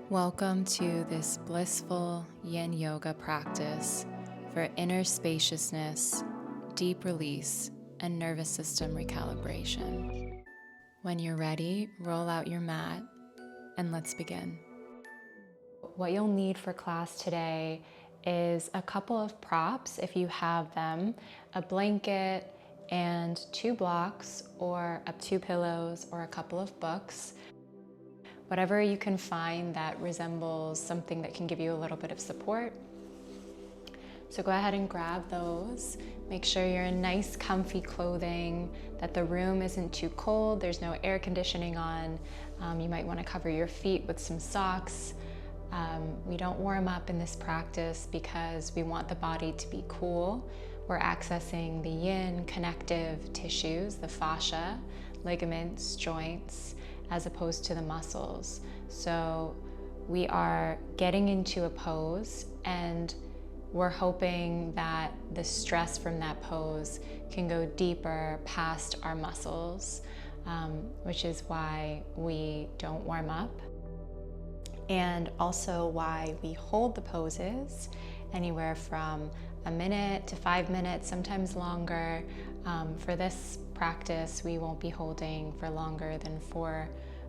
Welcome to this blissful yin yoga practice for inner spaciousness, deep release, and nervous system recalibration. When you're ready, roll out your mat and let's begin. What you'll need for class today is a couple of props if you have them, a blanket and 2 blocks or up 2 pillows or a couple of books. Whatever you can find that resembles something that can give you a little bit of support. So go ahead and grab those. Make sure you're in nice, comfy clothing, that the room isn't too cold, there's no air conditioning on. You might want to cover your feet with some socks. We don't warm up in this practice because we want the body to be cool. We're accessing the yin connective tissues, the fascia, ligaments, joints, as opposed to the muscles. So we are getting into a pose and we're hoping that the stress from that pose can go deeper past our muscles, which is why we don't warm up, and also why we hold the poses anywhere from a minute to 5 minutes, sometimes longer. For this practice, we won't be holding for longer than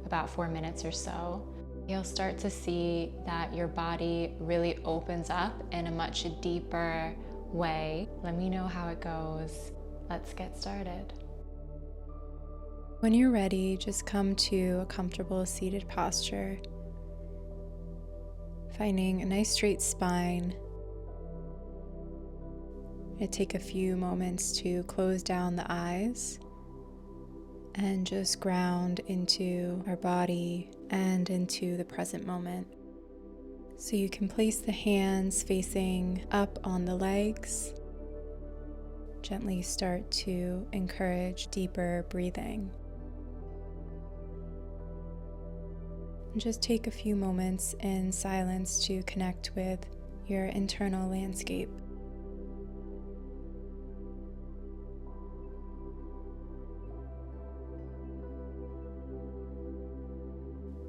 about 4 minutes or so. You'll start to see that your body really opens up in a much deeper way. Let me know how it goes. Let's get started. When you're ready, just come to a comfortable seated posture, finding a nice straight spine. Take a few moments to close down the eyes and just ground into our body and into the present moment. So you can place the hands facing up on the legs. Gently start to encourage deeper breathing. And just take a few moments in silence to connect with your internal landscape.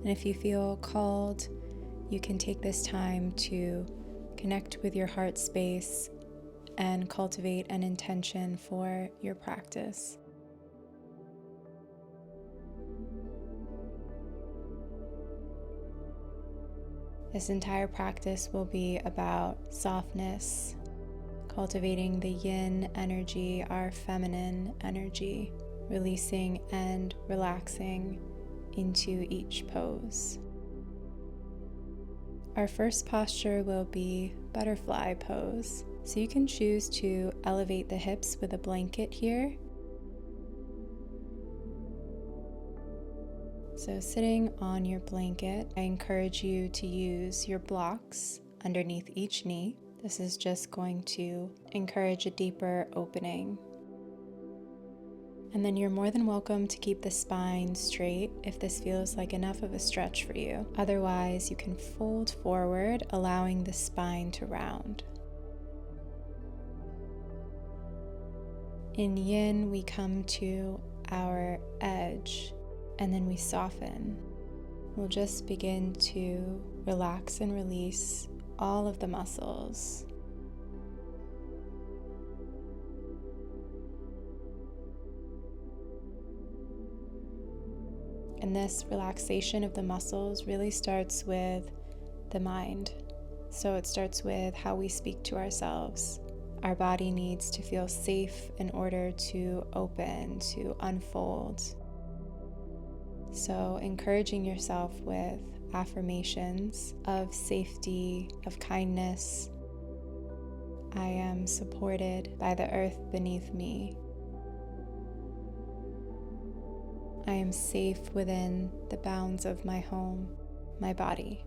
And if you feel called, you can take this time to connect with your heart space and cultivate an intention for your practice. This entire practice will be about softness, cultivating the yin energy, our feminine energy, releasing and relaxing into each pose. Our first posture will be butterfly pose. So you can choose to elevate the hips with a blanket here. So sitting on your blanket, I encourage you to use your blocks underneath each knee. This is just going to encourage a deeper opening. And then you're more than welcome to keep the spine straight if this feels like enough of a stretch for you. Otherwise, you can fold forward, allowing the spine to round. In yin, we come to our edge and then we soften. We'll just begin to relax and release all of the muscles. And this relaxation of the muscles really starts with the mind. So it starts with how we speak to ourselves. Our body needs to feel safe in order to open, to unfold. So encouraging yourself with affirmations of safety, of kindness. I am supported by the earth beneath me. I am safe within the bounds of my home, my body.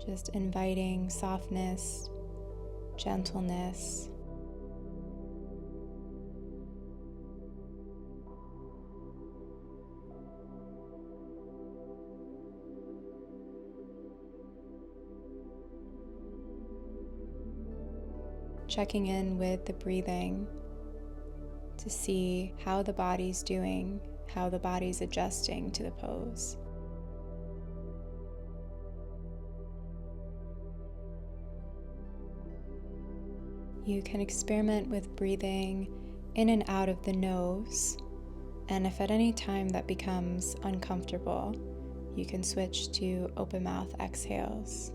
Just inviting softness, gentleness. Checking in with the breathing to see how the body's doing, how the body's adjusting to the pose. You can experiment with breathing in and out of the nose, and if at any time that becomes uncomfortable, you can switch to open mouth exhales.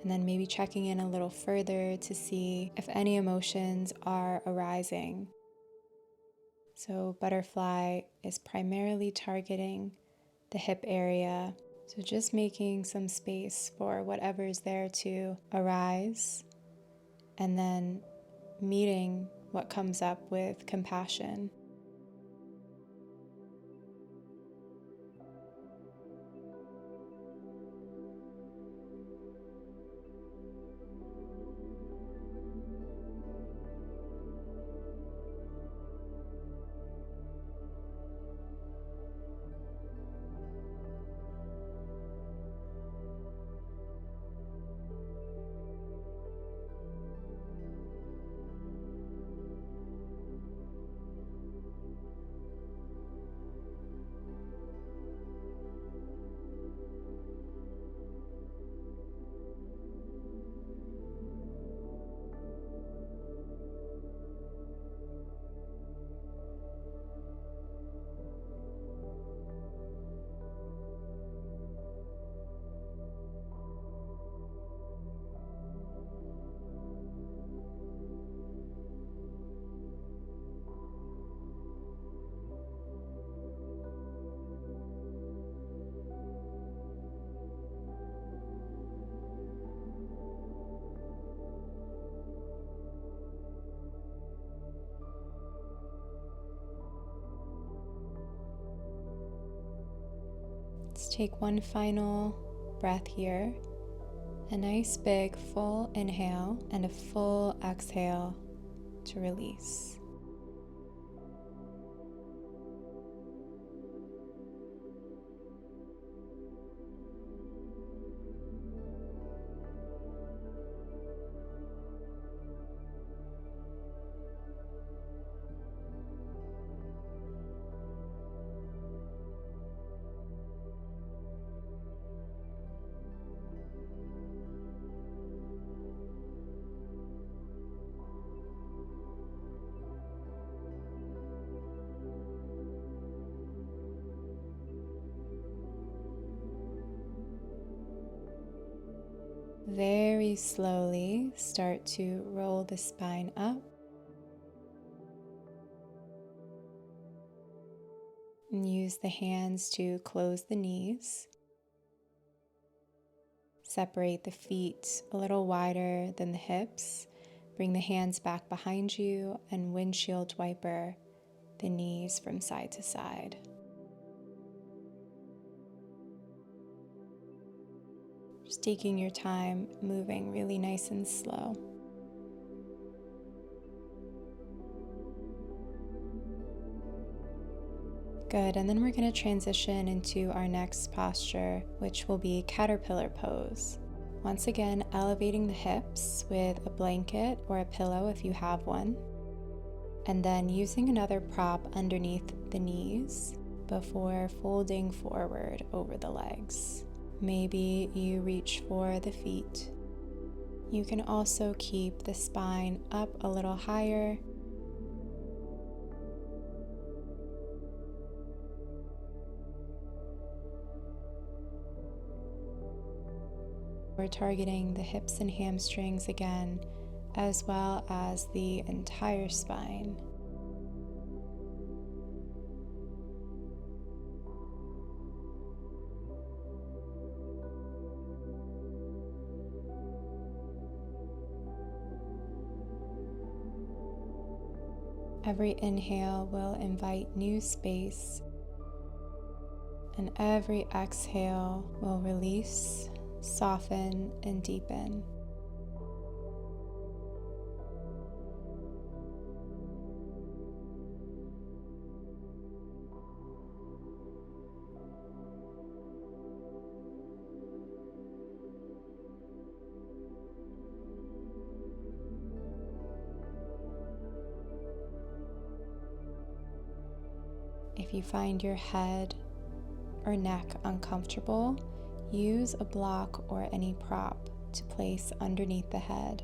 And then maybe checking in a little further to see if any emotions are arising. So butterfly is primarily targeting the hip area. So just making some space for whatever is there to arise, and then meeting what comes up with compassion. Let's take one final breath here. A nice big full inhale and a full exhale to release. Very slowly start to roll the spine up and use the hands to close the knees. Separate the feet a little wider than the hips. Bring the hands back behind you and windshield wiper the knees from side to side. Just taking your time, moving really nice and slow. Good, and then we're going to transition into our next posture, which will be caterpillar pose. Once again, elevating the hips with a blanket or a pillow if you have one, and then using another prop underneath the knees before folding forward over the legs. Maybe you reach for the feet. You can also keep the spine up a little higher. We're targeting the hips and hamstrings again, as well as the entire spine. Every inhale will invite new space, and every exhale will release, soften, and deepen. If you find your head or neck uncomfortable, use a block or any prop to place underneath the head.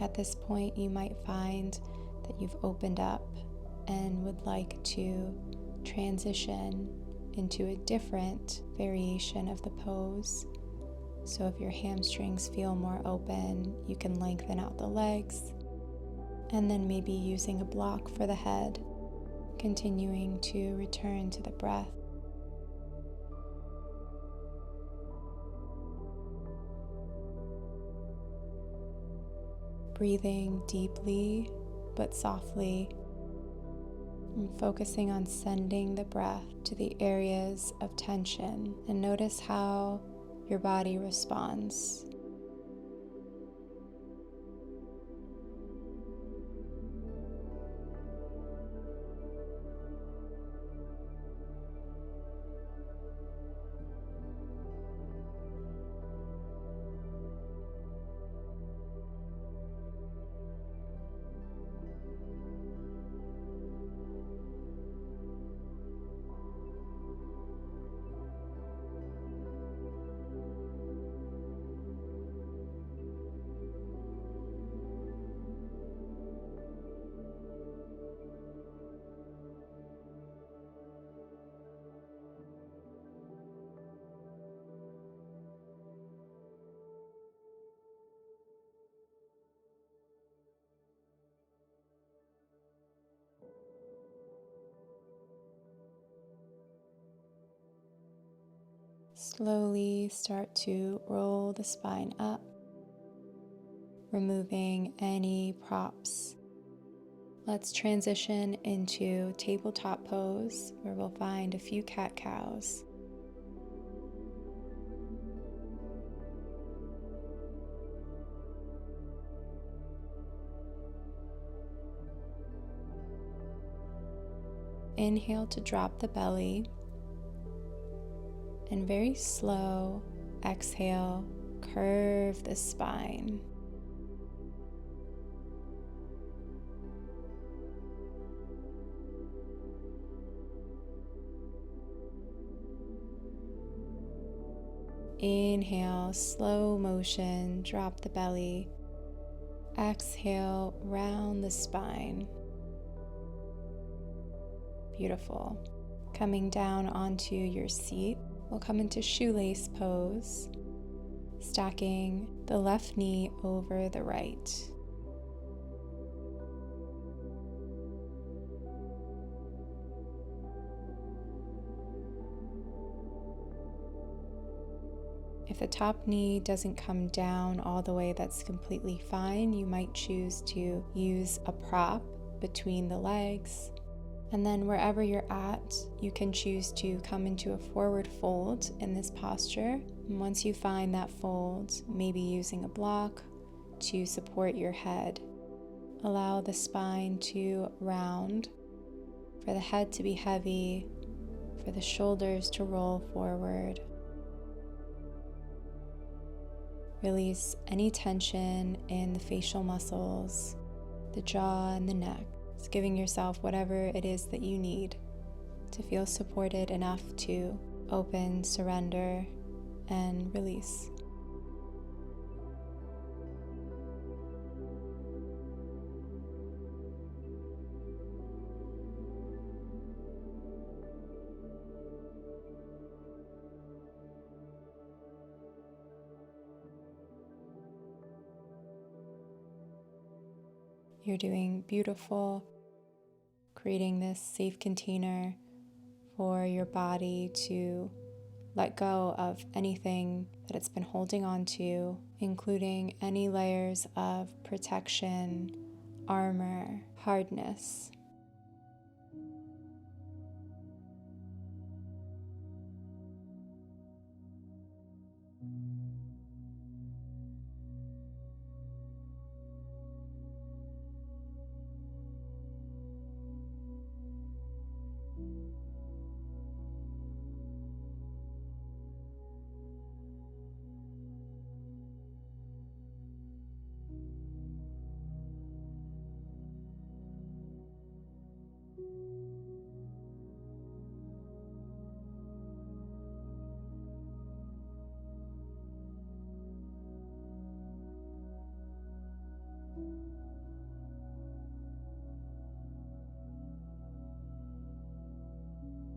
At this point, you might find that you've opened up and would like to transition into a different variation of the pose. So if your hamstrings feel more open, you can lengthen out the legs, and then maybe using a block for the head, continuing to return to the breath. Breathing deeply but softly, and focusing on sending the breath to the areas of tension, and notice how your body responds. Slowly start to roll the spine up, removing any props. Let's transition into tabletop pose, where we'll find a few cat-cows. Inhale to drop the belly, and very slow exhale, curve the spine. Inhale, slow motion, drop the belly. Exhale, round the spine. Beautiful. Coming down onto your seat, we'll come into shoelace pose, stacking the left knee over the right. If the top knee doesn't come down all the way, that's completely fine. You might choose to use a prop between the legs. And then wherever you're at, you can choose to come into a forward fold in this posture. And once you find that fold, maybe using a block to support your head. Allow the spine to round, for the head to be heavy, for the shoulders to roll forward. Release any tension in the facial muscles, the jaw and the neck. It's giving yourself whatever it is that you need to feel supported enough to open, surrender, and release. You're doing beautiful, creating this safe container for your body to let go of anything that it's been holding on to, including any layers of protection, armor, hardness.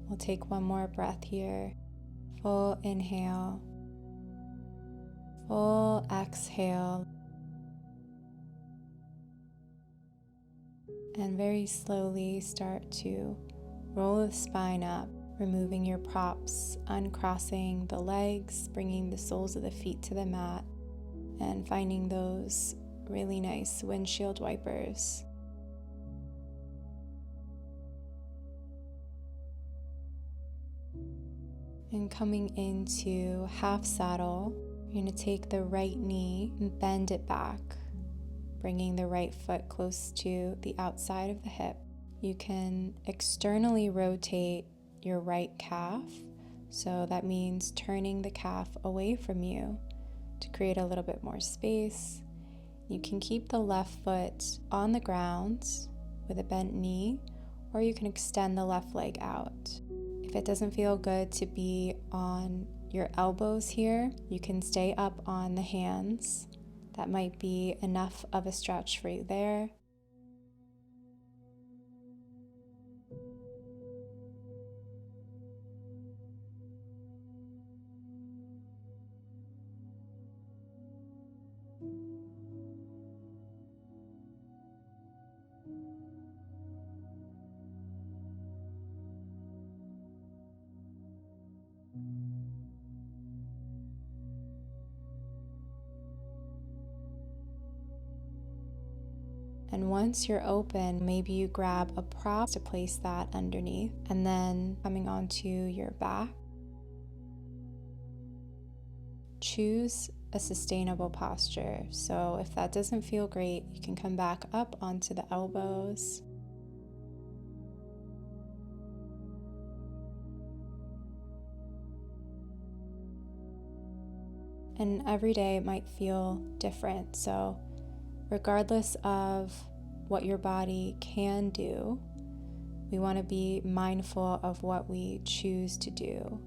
We'll take one more breath here. Full inhale, full exhale, and very slowly start to roll the spine up, removing your props, uncrossing the legs, bringing the soles of the feet to the mat, and finding those really nice windshield wipers. And coming into half saddle, you're going to take the right knee and bend it back, bringing the right foot close to the outside of the hip. You can externally rotate your right calf, so that means turning the calf away from you to create a little bit more space. You can keep the left foot on the ground with a bent knee, or you can extend the left leg out. If it doesn't feel good to be on your elbows here, you can stay up on the hands. That might be enough of a stretch for you there. And once you're open, maybe you grab a prop to place that underneath, and then coming onto your back, choose a sustainable posture. So if that doesn't feel great, you can come back up onto the elbows. And every day it might feel different. So regardless of what your body can do, we want to be mindful of what we choose to do.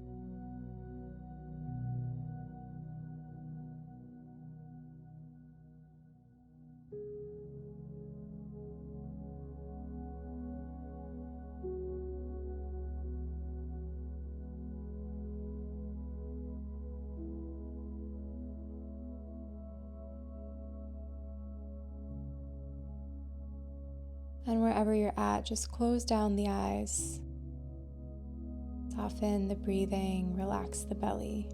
And wherever you're at, just close down the eyes. Soften the breathing, relax the belly.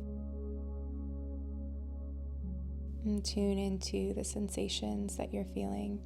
And tune into the sensations that you're feeling.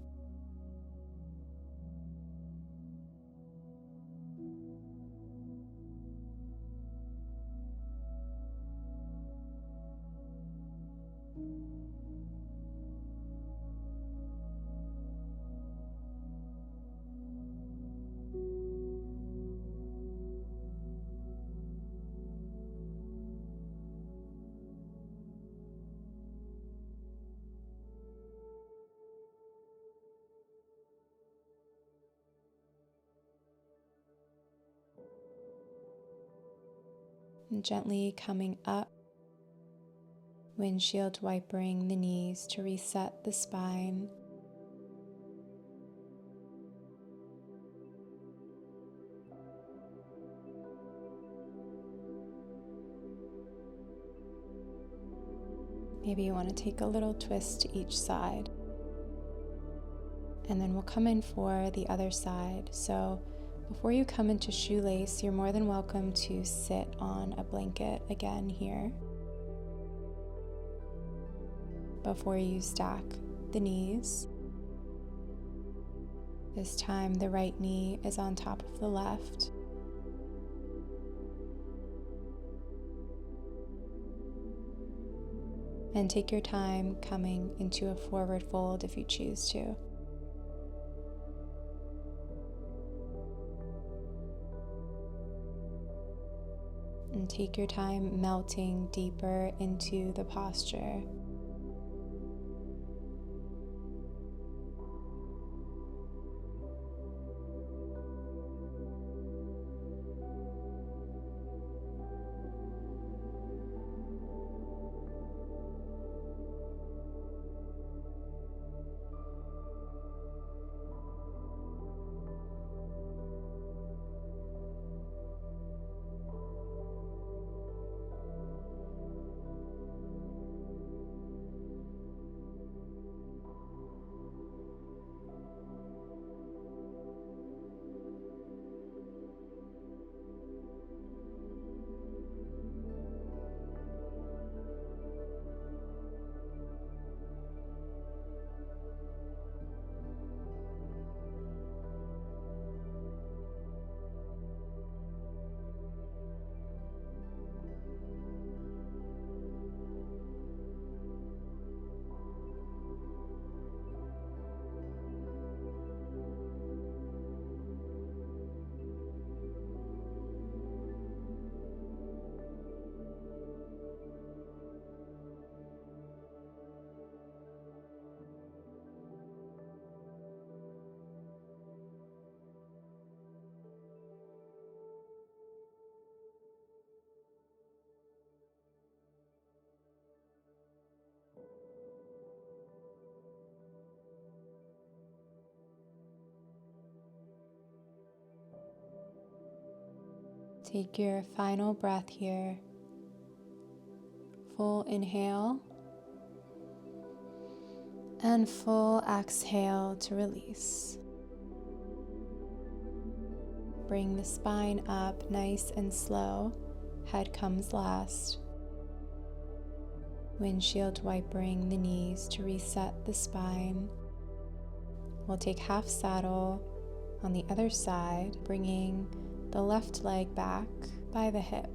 And gently coming up, windshield wipering the knees to reset the spine. Maybe you want to take a little twist to each side. And then we'll come in for the other side. So before you come into shoelace, you're more than welcome to sit on a blanket again here. Before you stack the knees, this time the right knee is on top of the left. And take your time coming into a forward fold if you choose to. And take your time melting deeper into the posture. Take your final breath here. Full inhale and full exhale to release. Bring the spine up nice and slow. Head comes last. Windshield wipering the knees to reset the spine. We'll take half saddle on the other side, bringing the left leg back by the hip.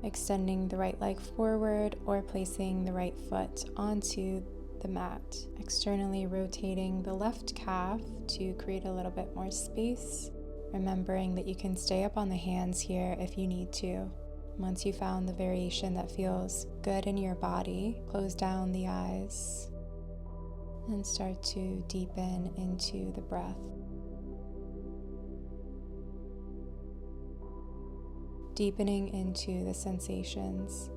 Extending the right leg forward or placing the right foot onto the mat. Externally rotating the left calf to create a little bit more space. Remembering that you can stay up on the hands here if you need to. Once you found the variation that feels good in your body, close down the eyes and start to deepen into the breath. Deepening into the sensations.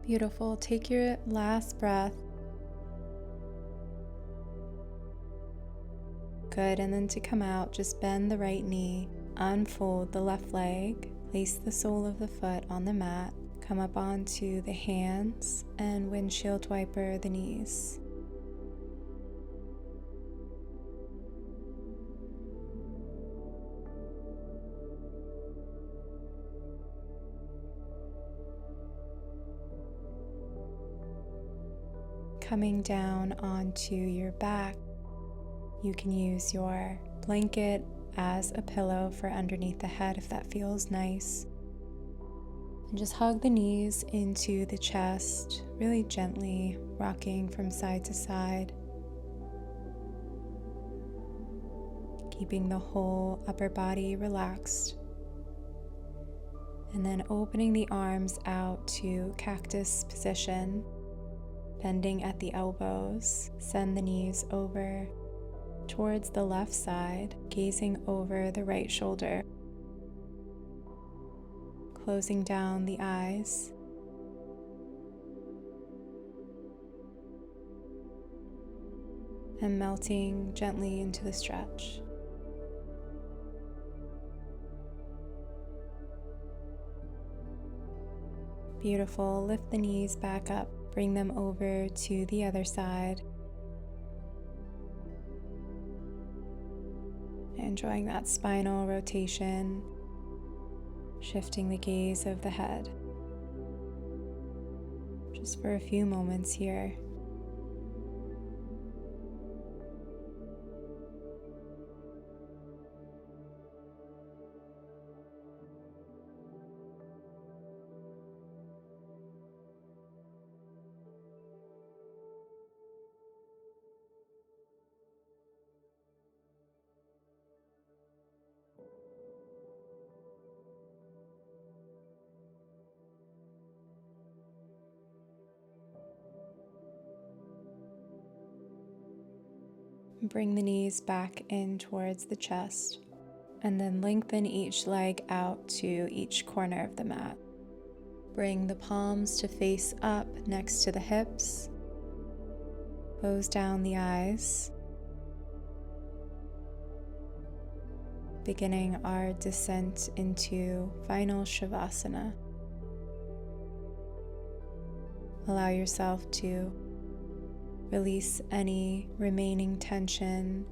Beautiful. Take your last breath. Good. And then to come out, just bend the right knee, unfold the left leg, place the sole of the foot on the mat, come up onto the hands, and windshield wiper the knees. Coming down onto your back, you can use your blanket as a pillow for underneath the head if that feels nice. And just hug the knees into the chest, really gently rocking from side to side, keeping the whole upper body relaxed. And then opening the arms out to cactus position. Bending at the elbows, send the knees over towards the left side, gazing over the right shoulder. Closing down the eyes. And melting gently into the stretch. Beautiful. Lift the knees back up. Bring them over to the other side. Enjoying that spinal rotation, shifting the gaze of the head. Just for a few moments here. Bring the knees back in towards the chest, and then lengthen each leg out to each corner of the mat. Bring the palms to face up next to the hips. Close down the eyes. Beginning our descent into final Savasana. Allow yourself to release any remaining tension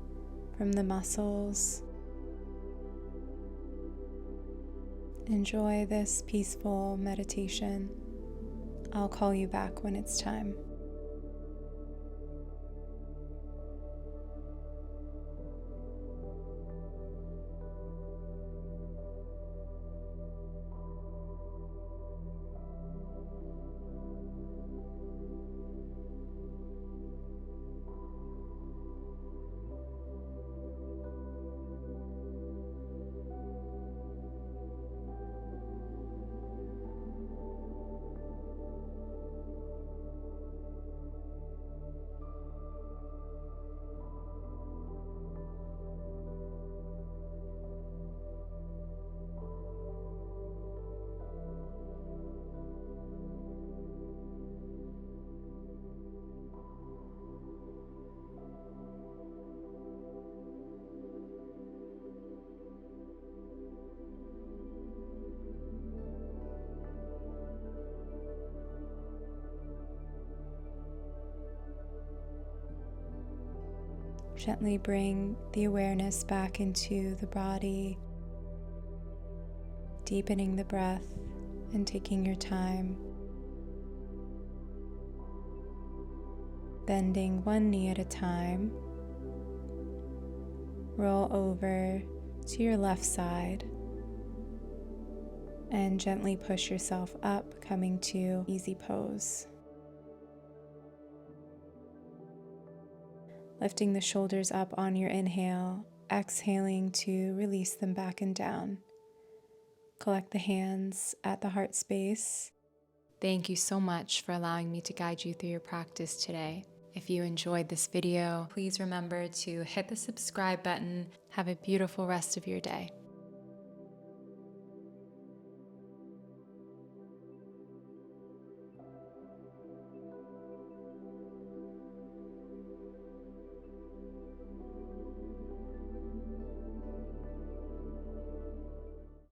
from the muscles. Enjoy this peaceful meditation. I'll call you back when it's time. Gently bring the awareness back into the body, deepening the breath and taking your time. Bending one knee at a time. Roll over to your left side and gently push yourself up, coming to easy pose. Lifting the shoulders up on your inhale, exhaling to release them back and down. Collect the hands at the heart space. Thank you so much for allowing me to guide you through your practice today. If you enjoyed this video, please remember to hit the subscribe button. Have a beautiful rest of your day.